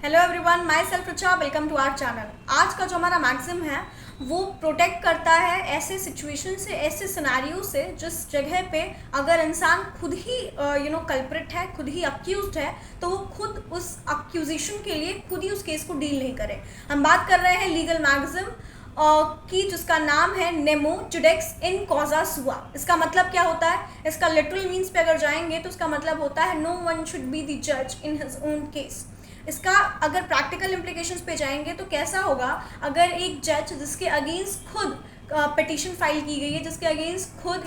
Hello everyone, myself Richa, welcome to our channel. आज का जो हमारा मैक्सिम है वो प्रोटेक्ट करता है ऐसे सिचुएशन से, ऐसे सिनेरियो से जिस जगह पे अगर इंसान खुद ही कल्प्रिट है, खुद ही अक्यूज्ड है, तो वो खुद उस अक्यूजेशन के लिए खुद ही उस केस को डील नहीं करे। हम बात कर रहे हैं लीगल मैक्सिम की, जिसका नाम है नेमो जुडेक्स इन कॉजा सुआ। इसका मतलब क्या होता है? इसका लिटरल मीन्स पे अगर जाएंगे तो इसका मतलब होता है no one should be the जज इन हिज ओन केस। इसका अगर प्रैक्टिकल इम्प्लीकेशंस पे जाएंगे तो कैसा होगा, अगर एक जज जिसके अगेंस्ट खुद पिटिशन फाइल की गई है, जिसके अगेंस्ट खुद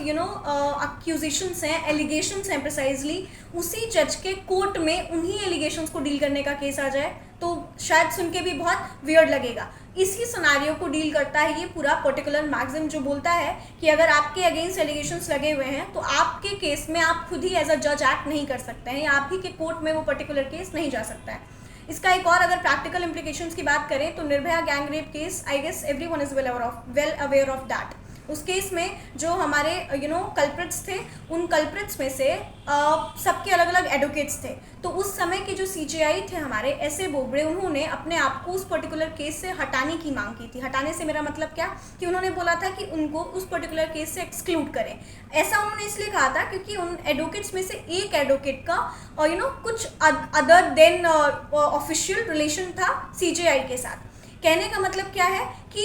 अक्यूजेशंस हैं, एलिगेशंस हैं प्रिसाइजली, उसी जज के कोर्ट में उन्हीं एलिगेशंस को डील करने का केस आ जाए तो शायद सुन के भी बहुत वियर्ड लगेगा। इसी सिनेरियो को डील करता है ये पूरा पर्टिकुलर मैक्सिम, जो बोलता है कि अगर आपके अगेंस्ट एलिगेशंस लगे हुए हैं तो आपके केस में आप खुद ही एज अ जज एक्ट नहीं कर सकते हैं, या आप ही के कोर्ट में वो पर्टिकुलर केस नहीं जा सकता है। इसका एक और अगर प्रैक्टिकल इम्प्लीकेशंस की बात करें तो Nirbhaya gang rape case, I guess everyone is well aware of that. उस केस में जो हमारे कल्प्रिट्स थे, उन कल्प्रिट्स में से सबके अलग अलग एडवोकेट्स थे। तो उस समय के जो सीजेआई थे हमारे एस.ए. बोबड़े, उन्होंने अपने आप को उस पर्टिकुलर केस से हटाने की मांग की थी। हटाने से मेरा मतलब क्या, कि उन्होंने बोला था कि उनको उस पर्टिकुलर केस से एक्सक्लूड करें। ऐसा उन्होंने इसलिए कहा था क्योंकि उन एडवोकेट्स में से एक एडवोकेट का कुछ अदर देन ऑफिशियल रिलेशन था सीजेआई के साथ। कहने का मतलब क्या है कि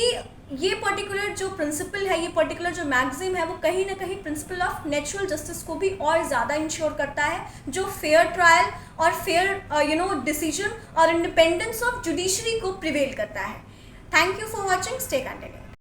ये पर्टिकुलर जो प्रिंसिपल है, ये पर्टिकुलर जो मैक्सिम है, वो कहीं ना कहीं प्रिंसिपल ऑफ नेचुरल जस्टिस को भी और ज़्यादा इंश्योर करता है, जो फेयर ट्रायल और फेयर डिसीजन और इंडिपेंडेंस ऑफ जुडिशरी को प्रिवेल करता है। Thank you for watching, stay continue.